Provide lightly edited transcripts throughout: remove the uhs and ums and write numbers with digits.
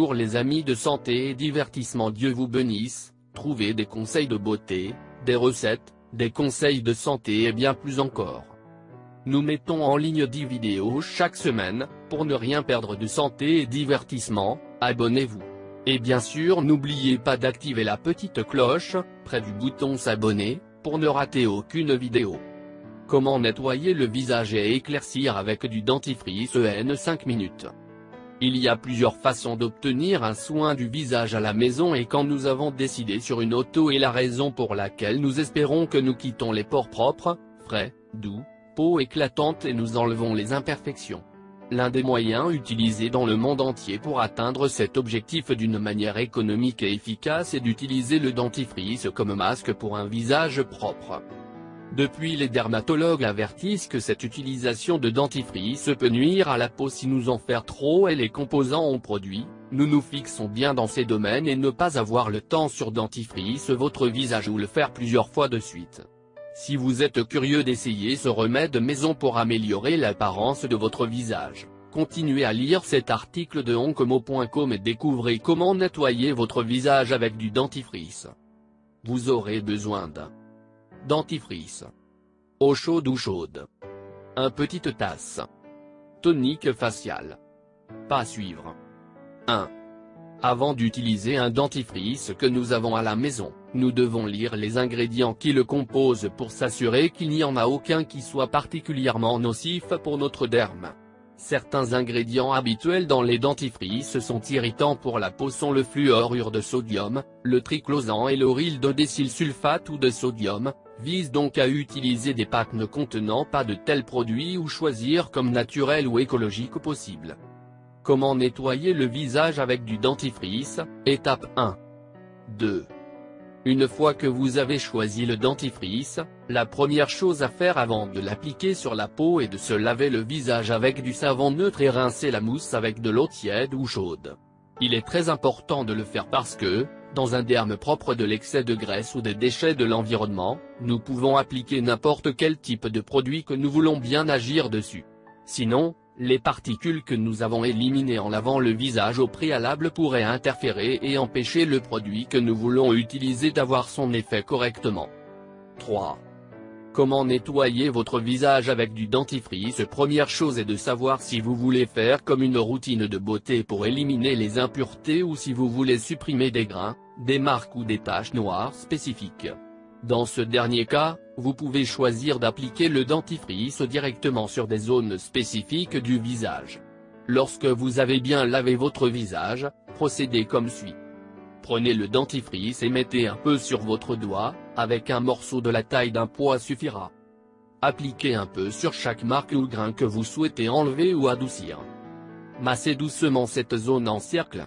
Bonjour les amis de santé et divertissement, Dieu vous bénisse. Trouvez des conseils de beauté, des recettes, des conseils de santé et bien plus encore. Nous mettons en ligne 10 vidéos chaque semaine. Pour ne rien perdre de santé et divertissement, abonnez-vous. Et bien sûr n'oubliez pas d'activer la petite cloche, près du bouton s'abonner, pour ne rater aucune vidéo. Comment nettoyer le visage et éclaircir avec du dentifrice en 5 minutes. Il y a plusieurs façons d'obtenir un soin du visage à la maison, et quand nous avons décidé sur une auto est la raison pour laquelle nous espérons que nous quittons les pores propres, frais, doux, peau éclatante et nous enlevons les imperfections. L'un des moyens utilisés dans le monde entier pour atteindre cet objectif d'une manière économique et efficace est d'utiliser le dentifrice comme masque pour un visage propre. Depuis, les dermatologues avertissent que cette utilisation de dentifrice peut nuire à la peau si nous en faire trop et les composants en produit. Nous nous fixons bien dans ces domaines et ne pas avoir le temps sur dentifrice votre visage ou le faire plusieurs fois de suite. Si vous êtes curieux d'essayer ce remède maison pour améliorer l'apparence de votre visage, continuez à lire cet article de oncomo.com et découvrez comment nettoyer votre visage avec du dentifrice. Vous aurez besoin d'un dentifrice. Eau chaude ou chaude. 1 petite tasse. Tonique facial. Pas à suivre. 1. Avant d'utiliser un dentifrice que nous avons à la maison, nous devons lire les ingrédients qui le composent pour s'assurer qu'il n'y en a aucun qui soit particulièrement nocif pour notre derme. Certains ingrédients habituels dans les dentifrices sont irritants pour la peau sont le fluorure de sodium, le triclosan et l'auryl de décylsulfate ou de sodium. Vise donc à utiliser des pâtes ne contenant pas de tels produits ou choisir comme naturel ou écologique possible. Comment nettoyer le visage avec du dentifrice, étape 1. 2. Une fois que vous avez choisi le dentifrice, la première chose à faire avant de l'appliquer sur la peau est de se laver le visage avec du savon neutre et rincer la mousse avec de l'eau tiède ou chaude. Il est très important de le faire parce que, dans un derme propre de l'excès de graisse ou des déchets de l'environnement, nous pouvons appliquer n'importe quel type de produit que nous voulons bien agir dessus. Sinon, les particules que nous avons éliminées en lavant le visage au préalable pourraient interférer et empêcher le produit que nous voulons utiliser d'avoir son effet correctement. 3. Comment nettoyer votre visage avec du dentifrice. Première chose est de savoir si vous voulez faire comme une routine de beauté pour éliminer les impuretés ou si vous voulez supprimer des grains, des marques ou des taches noires spécifiques. Dans ce dernier cas, vous pouvez choisir d'appliquer le dentifrice directement sur des zones spécifiques du visage. Lorsque vous avez bien lavé votre visage, procédez comme suit. Prenez le dentifrice et mettez un peu sur votre doigt, avec un morceau de la taille d'un pois suffira. Appliquez un peu sur chaque marque ou grain que vous souhaitez enlever ou adoucir. Massez doucement cette zone en cercle.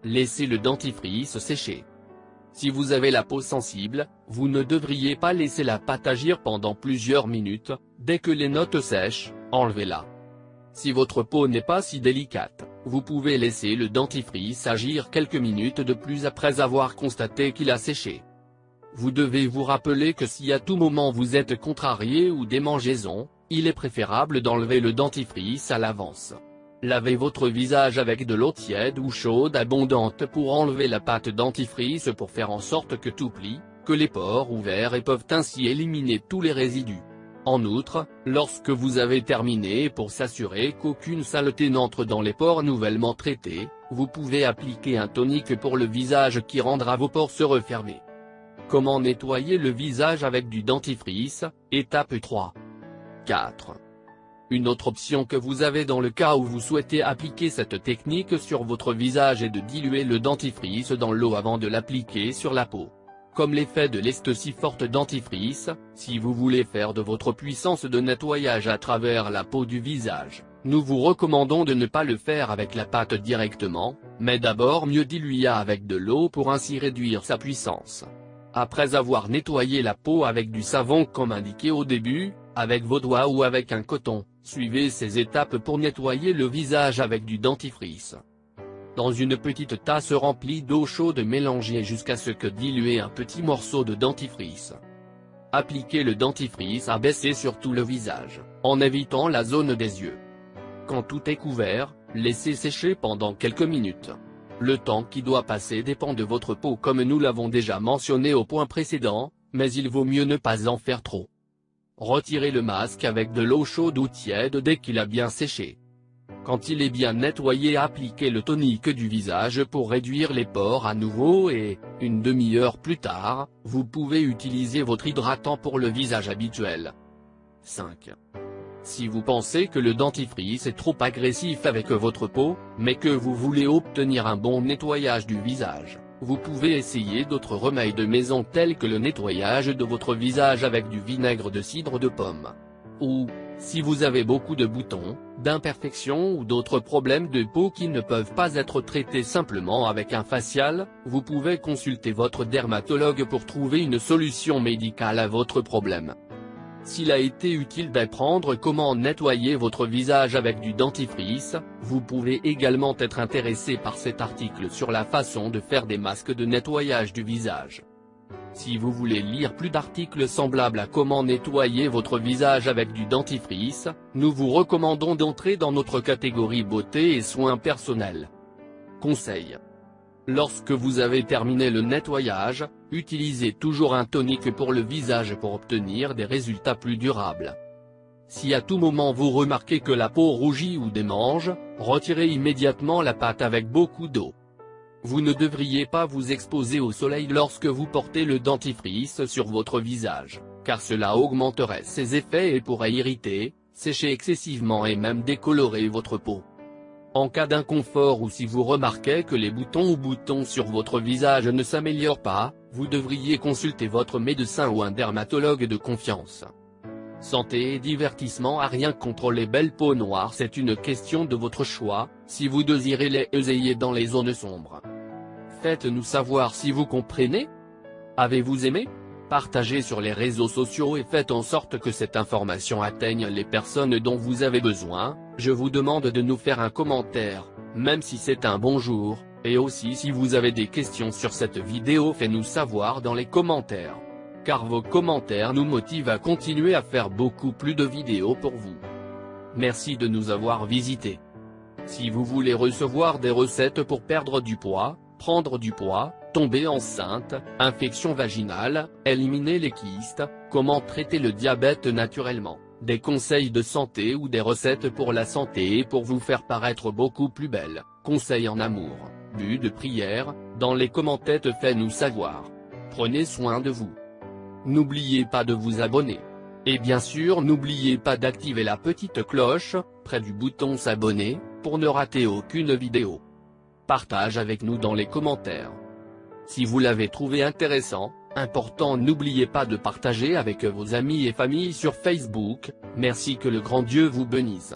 Laissez le dentifrice sécher. Si vous avez la peau sensible, vous ne devriez pas laisser la pâte agir pendant plusieurs minutes. Dès que les notes sèchent, enlevez-la. Si votre peau n'est pas si délicate, vous pouvez laisser le dentifrice agir quelques minutes de plus après avoir constaté qu'il a séché. Vous devez vous rappeler que si à tout moment vous êtes contrarié ou démangeaison, il est préférable d'enlever le dentifrice à l'avance. Lavez votre visage avec de l'eau tiède ou chaude abondante pour enlever la pâte dentifrice pour faire en sorte que tout plie, que les pores ouverts et peuvent ainsi éliminer tous les résidus. En outre, lorsque vous avez terminé pour s'assurer qu'aucune saleté n'entre dans les pores nouvellement traités, vous pouvez appliquer un tonique pour le visage qui rendra vos pores se refermer. Comment nettoyer le visage avec du dentifrice, étape 3. 4. Une autre option que vous avez dans le cas où vous souhaitez appliquer cette technique sur votre visage est de diluer le dentifrice dans l'eau avant de l'appliquer sur la peau. Comme l'effet de l'est si forte dentifrice, si vous voulez faire de votre puissance de nettoyage à travers la peau du visage, nous vous recommandons de ne pas le faire avec la pâte directement, mais d'abord mieux diluer avec de l'eau pour ainsi réduire sa puissance. Après avoir nettoyé la peau avec du savon comme indiqué au début, avec vos doigts ou avec un coton, suivez ces étapes pour nettoyer le visage avec du dentifrice. Dans une petite tasse remplie d'eau chaude, mélangez jusqu'à ce que diluez un petit morceau de dentifrice. Appliquez le dentifrice à baisser sur tout le visage, en évitant la zone des yeux. Quand tout est couvert, laissez sécher pendant quelques minutes. Le temps qui doit passer dépend de votre peau comme nous l'avons déjà mentionné au point précédent, mais il vaut mieux ne pas en faire trop. Retirez le masque avec de l'eau chaude ou tiède dès qu'il a bien séché. Quand il est bien nettoyé, appliquez le tonique du visage pour réduire les pores à nouveau et, une demi-heure plus tard, vous pouvez utiliser votre hydratant pour le visage habituel. 5. Si vous pensez que le dentifrice est trop agressif avec votre peau, mais que vous voulez obtenir un bon nettoyage du visage, vous pouvez essayer d'autres remèdes de maison tels que le nettoyage de votre visage avec du vinaigre de cidre de pomme. Ou, si vous avez beaucoup de boutons, d'imperfections ou d'autres problèmes de peau qui ne peuvent pas être traités simplement avec un facial, vous pouvez consulter votre dermatologue pour trouver une solution médicale à votre problème. S'il a été utile d'apprendre comment nettoyer votre visage avec du dentifrice, vous pouvez également être intéressé par cet article sur la façon de faire des masques de nettoyage du visage. Si vous voulez lire plus d'articles semblables à comment nettoyer votre visage avec du dentifrice, nous vous recommandons d'entrer dans notre catégorie beauté et soins personnels. Conseil. Lorsque vous avez terminé le nettoyage, utilisez toujours un tonique pour le visage pour obtenir des résultats plus durables. Si à tout moment vous remarquez que la peau rougit ou démange, retirez immédiatement la pâte avec beaucoup d'eau. Vous ne devriez pas vous exposer au soleil lorsque vous portez le dentifrice sur votre visage, car cela augmenterait ses effets et pourrait irriter, sécher excessivement et même décolorer votre peau. En cas d'inconfort ou si vous remarquez que les boutons sur votre visage ne s'améliorent pas, vous devriez consulter votre médecin ou un dermatologue de confiance. Santé et divertissement. À rien contre les belles peaux noires, c'est une question de votre choix, si vous désirez les essayer dans les zones sombres. Faites-nous savoir si vous comprenez. Avez-vous aimé? Partagez sur les réseaux sociaux et faites en sorte que cette information atteigne les personnes dont vous avez besoin. Je vous demande de nous faire un commentaire, même si c'est un bonjour, et aussi si vous avez des questions sur cette vidéo, faites-nous savoir dans les commentaires. Car vos commentaires nous motivent à continuer à faire beaucoup plus de vidéos pour vous. Merci de nous avoir visités. Si vous voulez recevoir des recettes pour perdre du poids, prendre du poids, tomber enceinte, infection vaginale, éliminer les kystes, comment traiter le diabète naturellement, des conseils de santé ou des recettes pour la santé et pour vous faire paraître beaucoup plus belle, conseils en amour, but de prière, dans les commentaires faites-nous savoir. Prenez soin de vous. N'oubliez pas de vous abonner. Et bien sûr n'oubliez pas d'activer la petite cloche, près du bouton s'abonner, pour ne rater aucune vidéo. Partage avec nous dans les commentaires. Si vous l'avez trouvé intéressant, important, n'oubliez pas de partager avec vos amis et familles sur Facebook. Merci, que le grand Dieu vous bénisse.